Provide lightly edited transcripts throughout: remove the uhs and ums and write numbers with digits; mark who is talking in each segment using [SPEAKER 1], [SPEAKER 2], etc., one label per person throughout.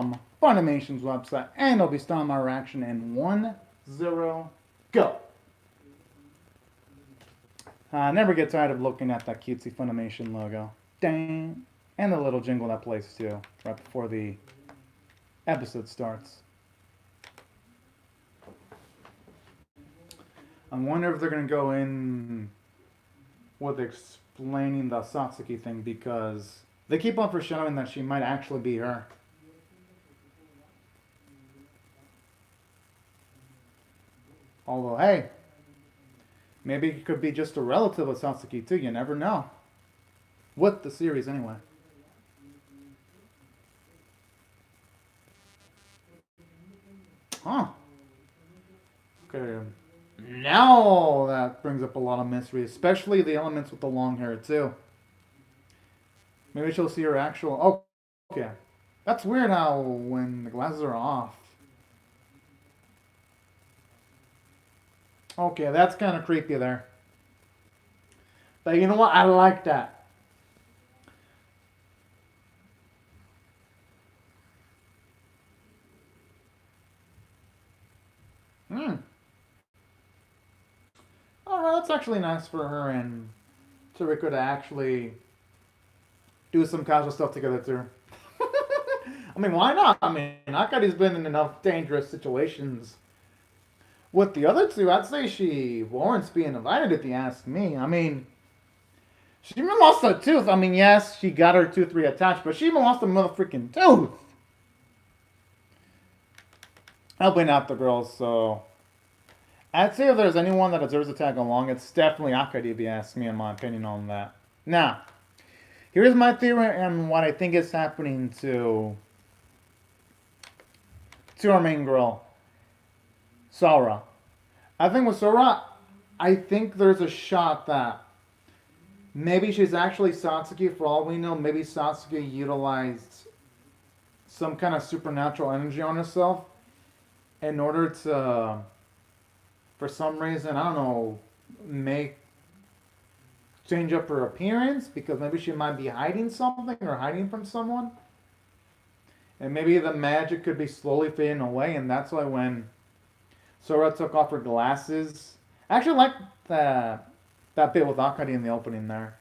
[SPEAKER 1] from Funimation's website, and it'll be starting my reaction in 1-0, go. I never get tired of looking at that cutesy Funimation logo. Dang. And the little jingle that plays too, right before the episode starts. I wonder if they're going to go in with explaining the Satsuki thing, because they keep on foreshadowing that she might actually be her. Although, hey, maybe it could be just a relative of Satsuki too, you never know. With the series anyway. Huh. Okay. Now that brings up a lot of mystery, especially the elements with the long hair too. Maybe she'll see her actual... Oh, okay. That's weird how when the glasses are off. Okay, that's kind of creepy there. But you know what? I like that. Oh, that's actually nice for her and Toriko to actually do some casual stuff together too. I mean, why not? I mean, Akari's been in enough dangerous situations. With the other two, I'd say she warrants being invited if you ask me. I mean, she even lost a tooth. I mean, yes, she got her tooth reattached, but she even lost a motherfucking tooth. Helping out the girls, so... I'd say if there's anyone that deserves to tag along, it's definitely Akari if you ask me, in my opinion on that. Now, here's my theory and what I think is happening to our main girl, Sora. I think with Sora, I think there's a shot that maybe she's actually Satsuki. For all we know, maybe Satsuki utilized some kind of supernatural energy on herself in order to, for some reason, I don't know, change up her appearance, because maybe she might be hiding something or hiding from someone. And maybe the magic could be slowly fading away, and that's why when Sora took off her glasses, I actually like that bit with Akari in the opening there.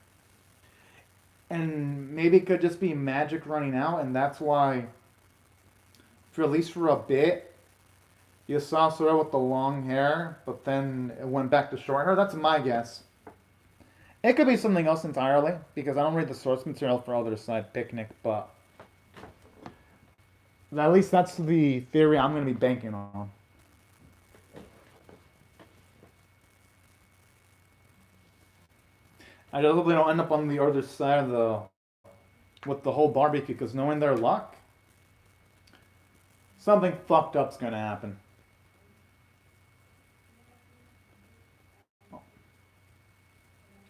[SPEAKER 1] And maybe it could just be magic running out, and that's why, for at least for a bit, you saw Sora with the long hair, but then it went back to short hair. That's my guess. It could be something else entirely, because I don't read the source material for Otherside Picnic, but at least that's the theory I'm going to be banking on. I just hope they don't end up on the other side of with the whole barbecue, because knowing their luck, something fucked up's going to happen.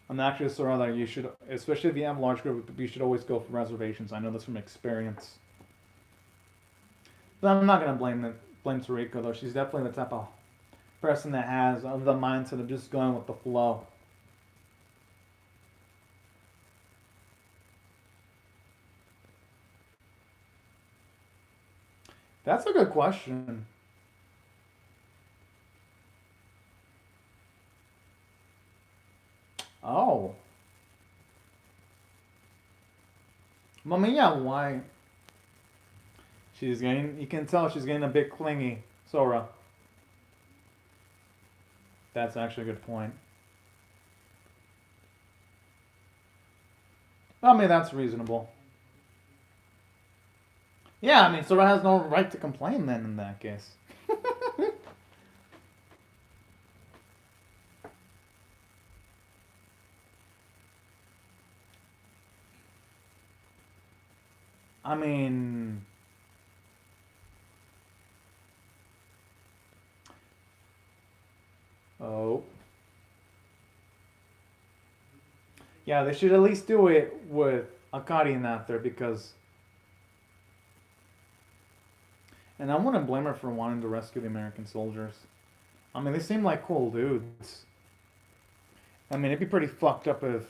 [SPEAKER 1] I'm actually sorry that you should, especially if you have a large group, you should always go for reservations. I know this from experience. But I'm not going to blame Toriko, though. She's definitely the type of person that has the mindset of just going with the flow. That's a good question. Oh. I mean, yeah, why? She's getting, you can tell she's getting a bit clingy, Sora. That's actually a good point. I mean, that's reasonable. Yeah, I mean, Sora has no right to complain then in that case. I mean... Oh. Yeah, they should at least do it with Akari in that there, because... And I wouldn't blame her for wanting to rescue the American soldiers. I mean, they seem like cool dudes. I mean, it'd be pretty fucked up if...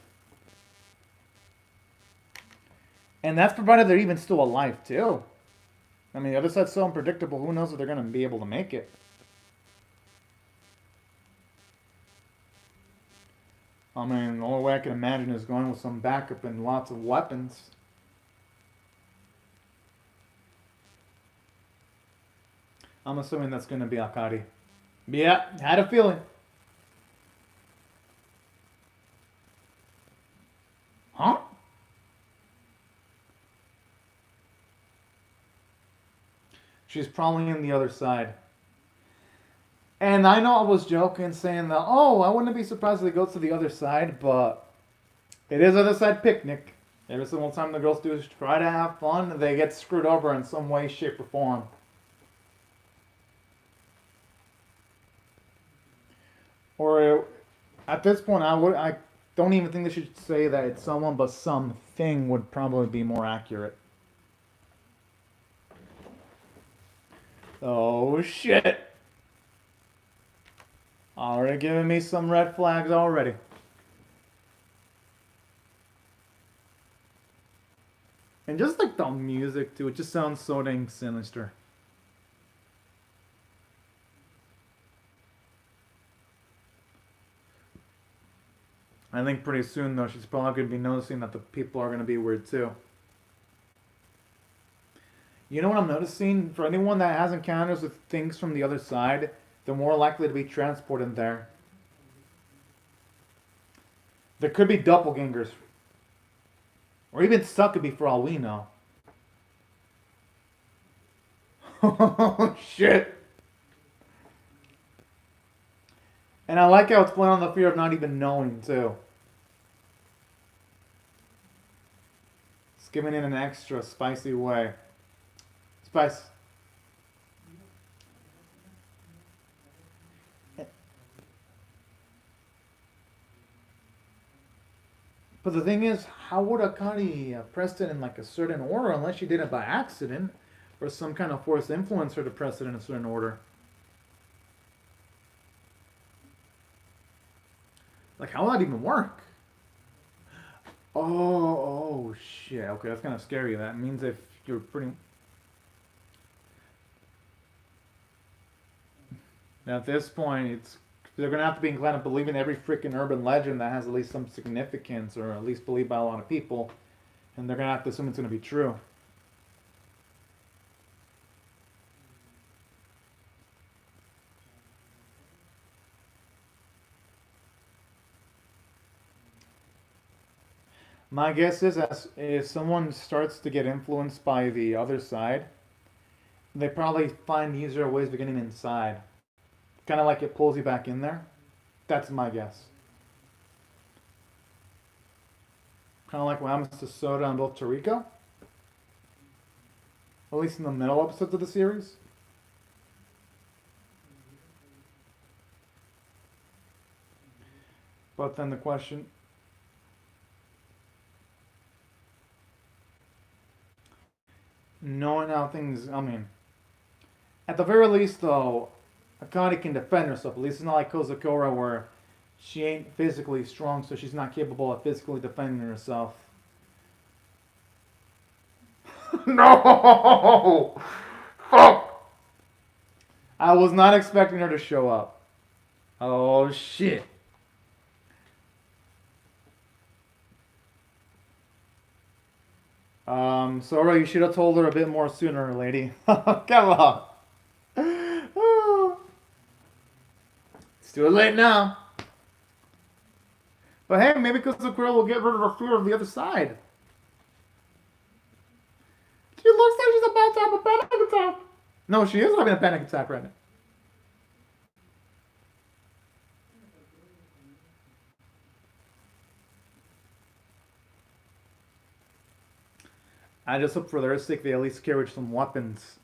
[SPEAKER 1] And that's provided they're even still alive, too. I mean, the other side's so unpredictable. Who knows if they're going to be able to make it? I mean, the only way I can imagine is going with some backup and lots of weapons. I'm assuming that's going to be Akari. Yeah, had a feeling. Huh? She's probably on the other side. And I know I was joking saying that, oh, I wouldn't be surprised if they go to the other side, but it is other side picnic. Every single time the girls do is try to have fun, they get screwed over in some way, shape, or form. Or at this point, I don't even think they should say that it's someone, but something would probably be more accurate. Oh shit! Already giving me some red flags already. And just like the music too, it just sounds so dang sinister. I think pretty soon though, she's probably going to be noticing that the people are going to be weird too. You know what I'm noticing? For anyone that has encounters with things from the other side, they're more likely to be transported there. There could be doppelgangers. Or even Succubi for all we know. Oh shit! And I like how it's playing on the fear of not even knowing too. It's giving it an extra spicy way. Spice. But the thing is, how would Akari press it in like a certain order unless she did it by accident or some kind of force influenced her to press it in a certain order? Like, how would that even work? Oh shit. Okay, that's kind of scary. That means if you're pretty... At this point, they're gonna have to be inclined to believe in every freaking urban legend that has at least some significance, or at least believed by a lot of people, and they're gonna have to assume it's gonna be true. My guess is, as if someone starts to get influenced by the other side, they probably find easier ways of getting inside. Kind of like it pulls you back in there. That's my guess. Kind of like what happens to Soda and both Toriko. At least in the middle episodes of the series. But then the question... Knowing how things... I mean... At the very least, though, Akane can defend herself. At least it's not like Kozakura, where she ain't physically strong, so she's not capable of physically defending herself. No! Fuck! I was not expecting her to show up. Oh, shit. Sora, you should have told her a bit more sooner, lady. Come on. It's too late now. But hey, maybe Kozakura will get rid of her fear of the other side. She looks like she's about to have a panic attack. No, she is having a panic attack right now. I just hope for their sake they at least carry some weapons.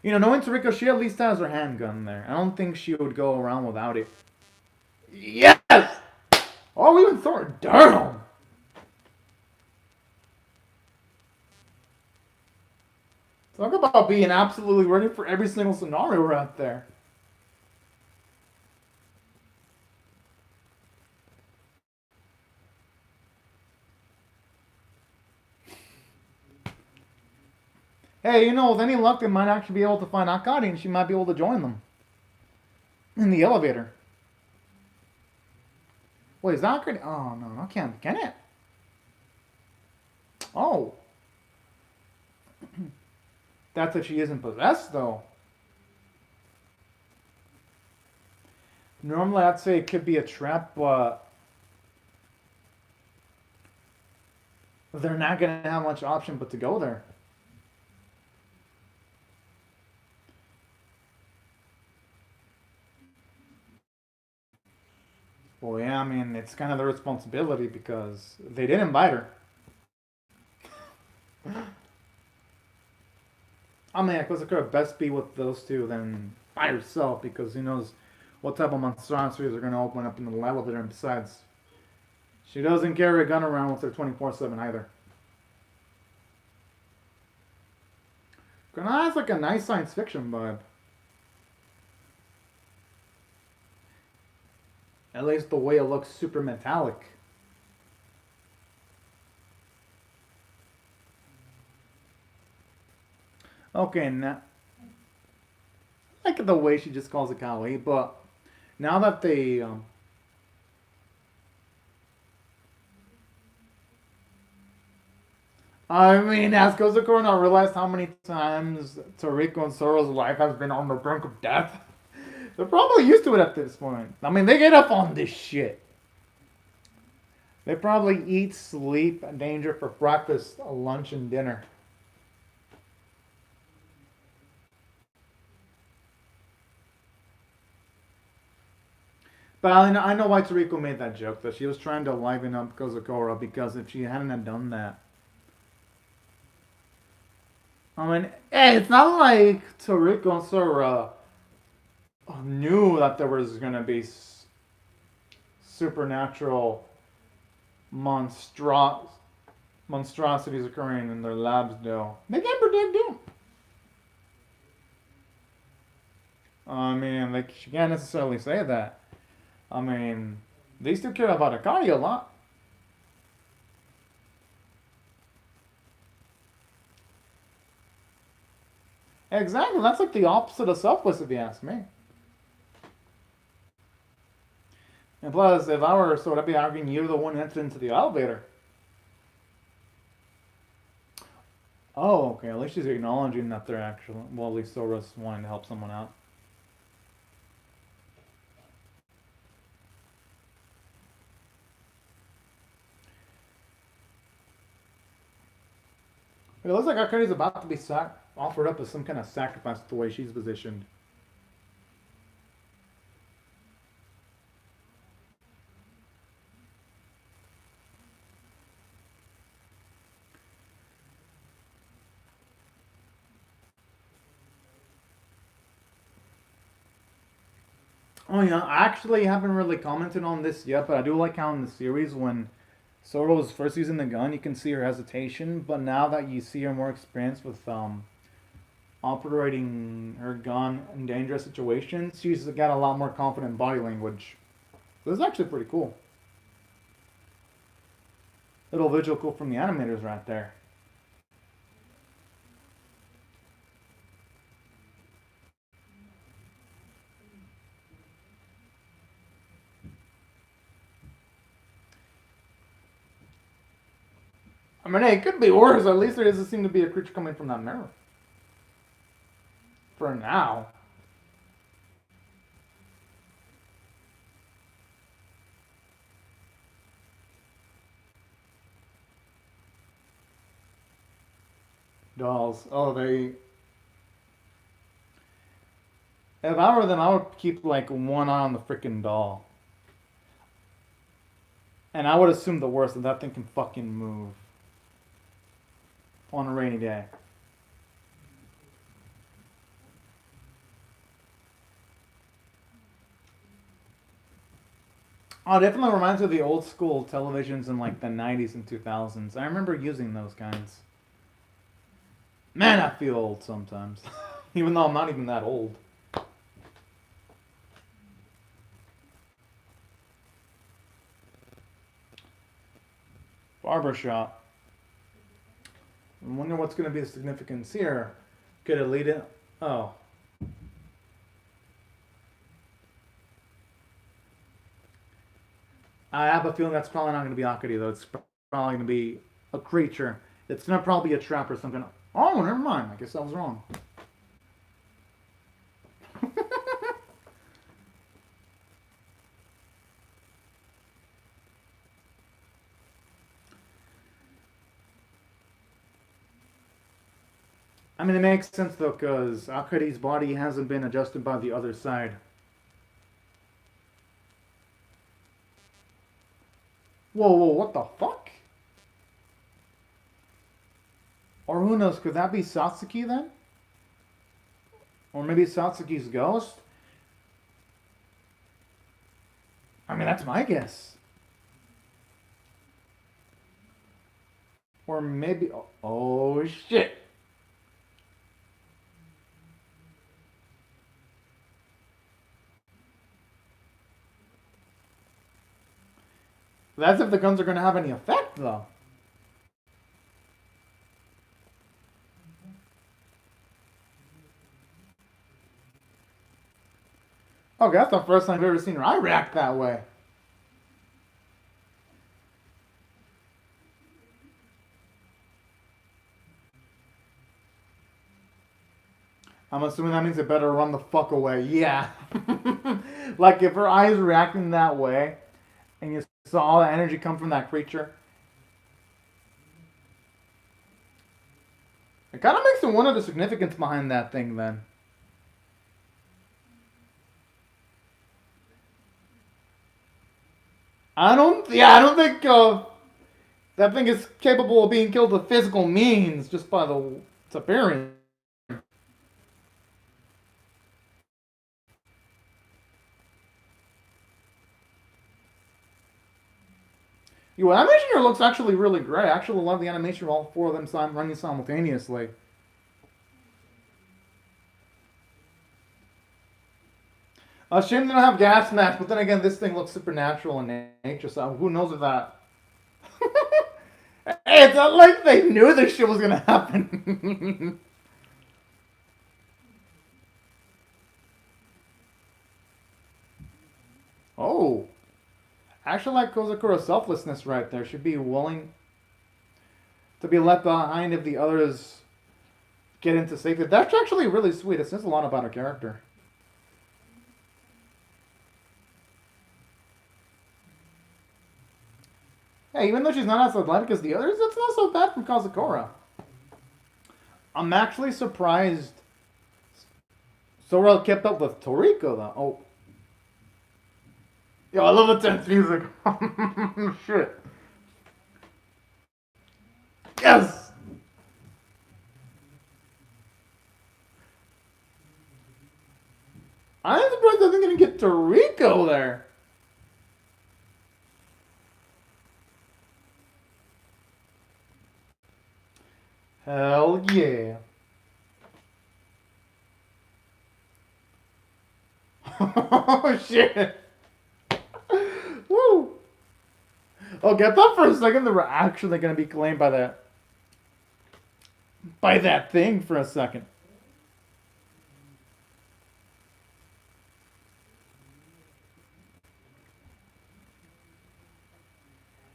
[SPEAKER 1] You know, knowing Toriko, she at least has her handgun there. I don't think she would go around without it. Yes! Oh, we even throw her down! Talk about being absolutely ready for every single scenario out there. Hey, you know, with any luck, they might actually be able to find Akari, and she might be able to join them in the elevator. Wait, is Akari? Oh no, no, can't. Can it? Oh, that's if she isn't possessed, though. Normally, I'd say it could be a trap, but they're not gonna have much option but to go there. Well, yeah, I mean, it's kind of their responsibility because they did invite her. I mean, because it could best be with those two than by herself because who knows what type of monstrosities are going to open up in the elevator. And besides, she doesn't carry a gun around with her 24/7 either. Kind of has like a nice science fiction vibe. At least the way it looks super metallic. Okay, now I like the way she just calls it Kali, but now that they I mean, as Kozukuro not realized how many times Toriko and Soro's life has been on the brink of death. They're probably used to it at this point. I mean, they get up on this shit. They probably eat, sleep, danger for breakfast, lunch, and dinner. But I know why Toriko made that joke, that she was trying to liven up Kozukuro because if she hadn't have done that, I mean, hey, it's not like Toriko and Sora knew that there was gonna be supernatural monstro- monstrosities occurring in their labs, though. They can predict it. I mean, like, she can't necessarily say that. I mean, they still care about Akari a lot. Exactly, that's like the opposite of selfless, if you ask me. And plus, if I were sort of be arguing you're the one who entered into the elevator. Oh, okay. At least she's acknowledging that they're actually, well, at least Sora's wanting to help someone out. It looks like Akari's about to be offered up as some kind of sacrifice the way she's positioned. Oh yeah, I actually haven't really commented on this yet, but I do like how in the series when Sora was first using the gun, you can see her hesitation, but now that you see her more experienced with operating her gun in dangerous situations, she's got a lot more confident body language. So this is actually pretty cool. Little visual cool from the animators right there. I mean, hey, it could be worse. At least there doesn't seem to be a creature coming from that mirror. For now. Dolls. Oh, they. If I were them, I would keep like one eye on the freaking doll. And I would assume the worst that that thing can fucking move on a rainy day. Oh, it definitely reminds me of the old school televisions in like the 90s and 2000s. I remember using those kinds. Man, I feel old sometimes. Even though I'm not even that old. Barbershop. I wonder what's going to be the significance here. Could it lead it? Oh. I have a feeling that's probably not going to be Akari, though. It's probably going to be a creature. It's going to probably be a trap or something. Oh, never mind. I guess I was wrong. I mean, it makes sense, though, because Akari's body hasn't been adjusted by the other side. Whoa, what the fuck? Or who knows, could that be Satsuki then? Or maybe Satsuki's ghost? I mean, that's my guess. Or maybe... Oh, shit. That's if the guns are going to have any effect, though. Okay, that's the first time I've ever seen her. I react that way. I'm assuming that means it better run the fuck away. Yeah. Like, if her eyes reacting that way, and you saw all the energy come from that creature, it kind of makes me wonder the significance behind that thing, then. I don't think that thing is capable of being killed with physical means just by its appearance. Yo, animation here looks actually really great. I actually love the animation of all four of them running simultaneously. A shame they don't have gas masks, but then again, this thing looks supernatural in nature, so who knows if that... Hey, it's not like they knew this shit was gonna happen. Oh. Actually, like Kozakura's selflessness right there. Should be willing to be left behind if the others get into safety. That's actually really sweet. It says a lot about her character. Hey, even though she's not as athletic as the others, that's not so bad from Kazakura. I'm actually surprised Sora kept up with Toriko, though. Oh. Yo, I love the tense music. Shit. Yes! I'm surprised I didn't get Toriko there. Hell yeah. Oh shit. Woo. Okay, I thought for a second they were actually going to be claimed by that thing for a second.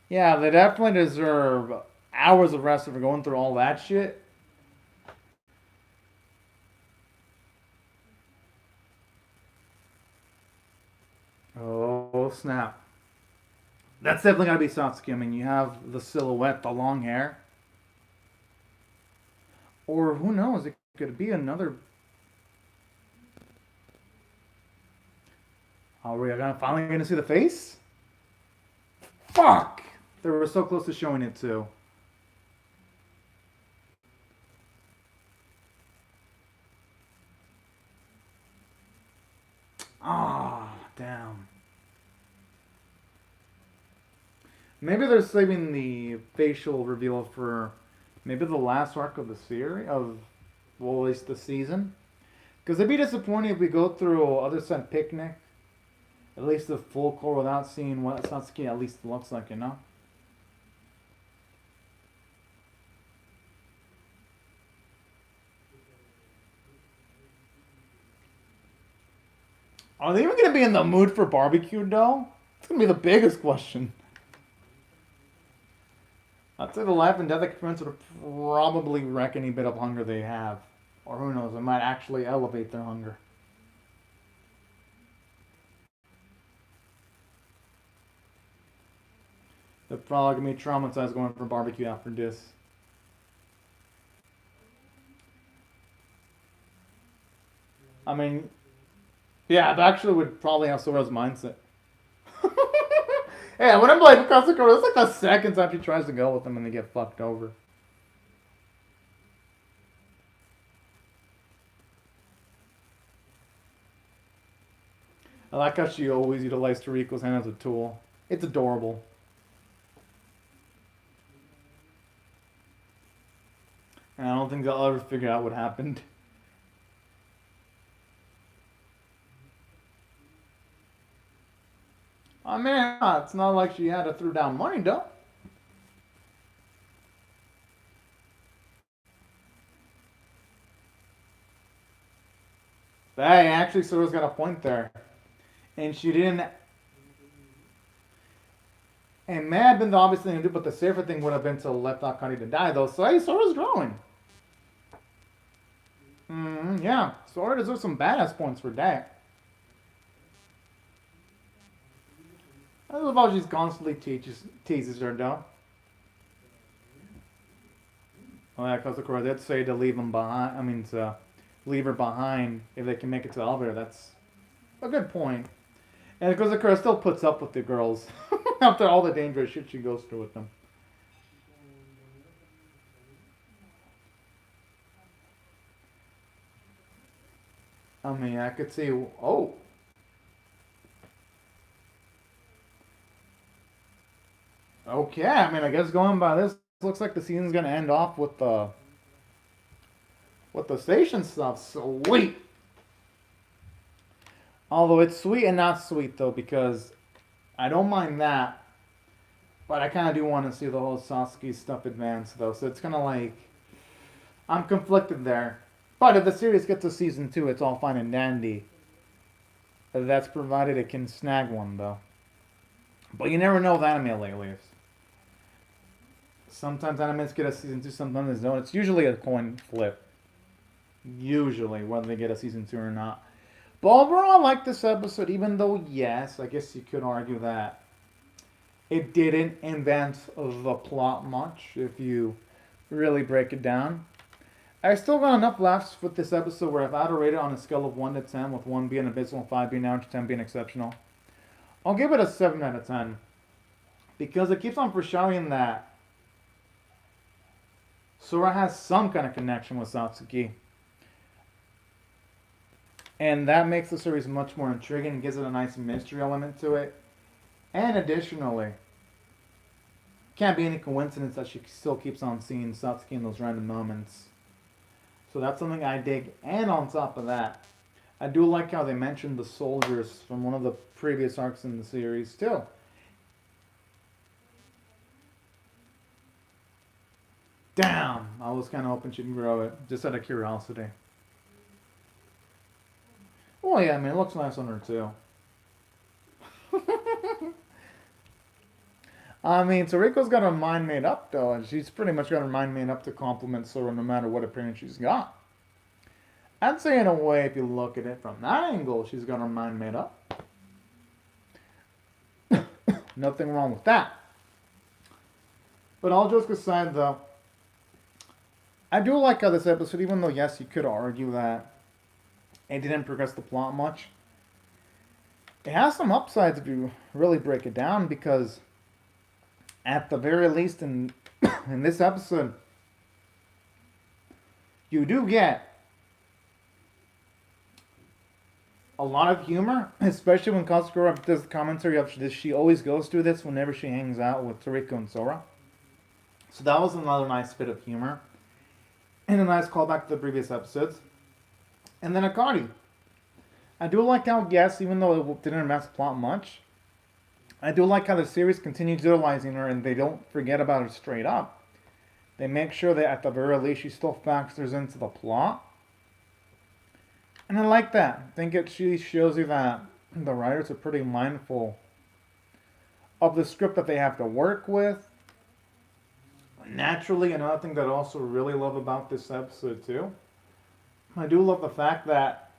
[SPEAKER 1] Yeah, they definitely deserve hours of rest for going through all that shit. Oh, snap. That's definitely gotta be Satsuki. I mean, you have the silhouette, the long hair. Or who knows, it could be another... Are we finally gonna see the face? Fuck! They were so close to showing it too. Ah, damn. Maybe they're saving the facial reveal for maybe the last arc of the series, well, at least the season. Because it'd be disappointing if we go through Otherside Picnic, at least the full core, without seeing what Satsuki at least looks like, you know? Are they even going to be in the mood for barbecue, though? It's going to be the biggest question. I'd say the life and death experience would probably wreck any bit of hunger they have. Or who knows, it might actually elevate their hunger. They're probably going to be traumatized going for barbecue after this. I mean, yeah, it actually would probably have Sora's mindset. Yeah, when I'm like, it's like the second time she tries to go with them and they get fucked over. I like how she always utilized Toriko's hand as a tool. It's adorable. And I don't think they'll ever figure out what happened. I mean, it's not like she had to throw down money, though. Hey, actually, Sora's got a point there. And she didn't. And may have been the obvious thing to do, but the safer thing would have been to let Akari to die, though. So, hey, Sora's growing. Yeah, Sora deserves some badass points for that. I love how she's constantly teases her, though. Oh, yeah, because of course they'd say to leave him behind. I mean, to leave her behind if they can make it to the elevator. That's a good point. And because of course still puts up with the girls after all the dangerous shit she goes through with them. I mean, I could see. Oh. Okay, I mean, I guess going by this, looks like the season's gonna end off with the station stuff. Sweet. Although it's sweet and not sweet though, because I don't mind that, but I kind of do want to see the whole Sasuke stuff advance though. So it's kind of like I'm conflicted there. But if the series gets to season 2, it's all fine and dandy. That's provided it can snag one though. But you never know with anime lately. Sometimes animes get a season 2, sometimes they don't. It's usually a coin flip. Usually, whether they get a season 2 or not. But overall, I like this episode, even though, yes, I guess you could argue that it didn't invent the plot much, if you really break it down. I still got enough laughs with this episode where if I had to rate it on a scale of 1 to 10, with 1 being abysmal, 5 being average, 10 being exceptional, I'll give it a 7 out of 10. Because it keeps on foreshadowing that Sora has some kind of connection with Satsuki. And that makes the series much more intriguing and gives it a nice mystery element to it. And additionally, can't be any coincidence that she still keeps on seeing Satsuki in those random moments. So that's something I dig. And on top of that, I do like how they mentioned the soldiers from one of the previous arcs in the series too. Damn! I was kind of hoping she can grow it, just out of curiosity. Well, yeah, I mean, it looks nice on her, too. I mean, Toriko's got her mind made up, though, and she's pretty much got her mind made up to compliment Sora no matter what appearance she's got. I'd say, in a way, if you look at it from that angle, she's got her mind made up. Nothing wrong with that. But all jokes aside, though, I do like how this episode, even though, yes, you could argue that it didn't progress the plot much, it has some upsides if you really break it down, because at the very least in this episode, you do get a lot of humor, especially when Kazukura does the commentary of this. She always goes through this whenever she hangs out with Toriko and Sora. So that was another nice bit of humor. And a nice callback to the previous episodes. And then Akari. I do like how, yes, even though it didn't advance the plot much, I do like how the series continues utilizing her and they don't forget about her straight up. They make sure that at the very least she still factors into the plot. And I like that. I think it shows you that the writers are pretty mindful of the script that they have to work with. Naturally, another thing that I also really love about this episode too, I do love the fact that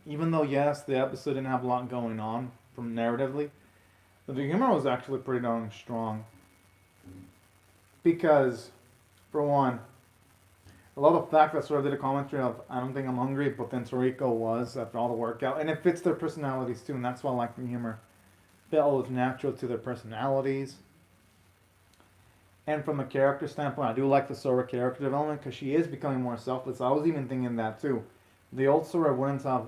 [SPEAKER 1] even though yes, the episode didn't have a lot going on from narratively, the humor was actually pretty darn strong. Because, for one, I love the fact that sort of did a commentary of I don't think I'm hungry, but then Toriko was after all the workout, and it fits their personalities too, and that's why I like the humor. It was natural to their personalities. And from a character standpoint, I do like the Sora character development because she is becoming more selfless. I was even thinking that too. The old Sora wouldn't have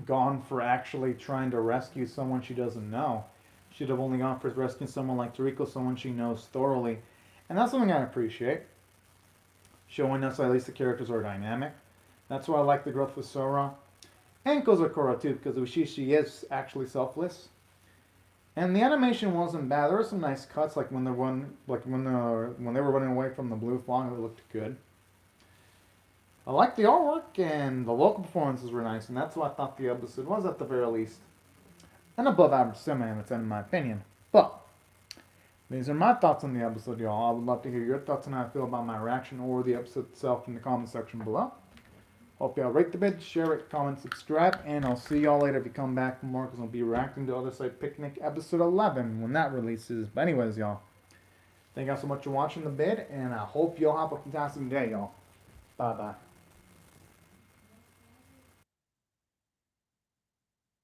[SPEAKER 1] gone for actually trying to rescue someone she doesn't know. She'd have only gone for rescuing someone like Toriko, someone she knows thoroughly. And that's something I appreciate. Showing us at least the characters are dynamic. That's why I like the growth with Sora. And Kozakura too, because she is actually selfless. And the animation wasn't bad. There were some nice cuts, like when they were running away from the blue fog, it looked good. I liked the artwork, and the local performances were nice, and that's what I thought the episode was at the very least. An above average semi-amateur in my opinion. But these are my thoughts on the episode, y'all. I would love to hear your thoughts on how I feel about my reaction or the episode itself in the comment section below. Hope y'all rate the vid, share it, comment, subscribe, and I'll see y'all later if you come back for more, because I'll be reacting to Otherside Picnic episode 11 when that releases. But anyways, y'all, thank y'all so much for watching the vid, and I hope y'all have a fantastic day, y'all. Bye-bye.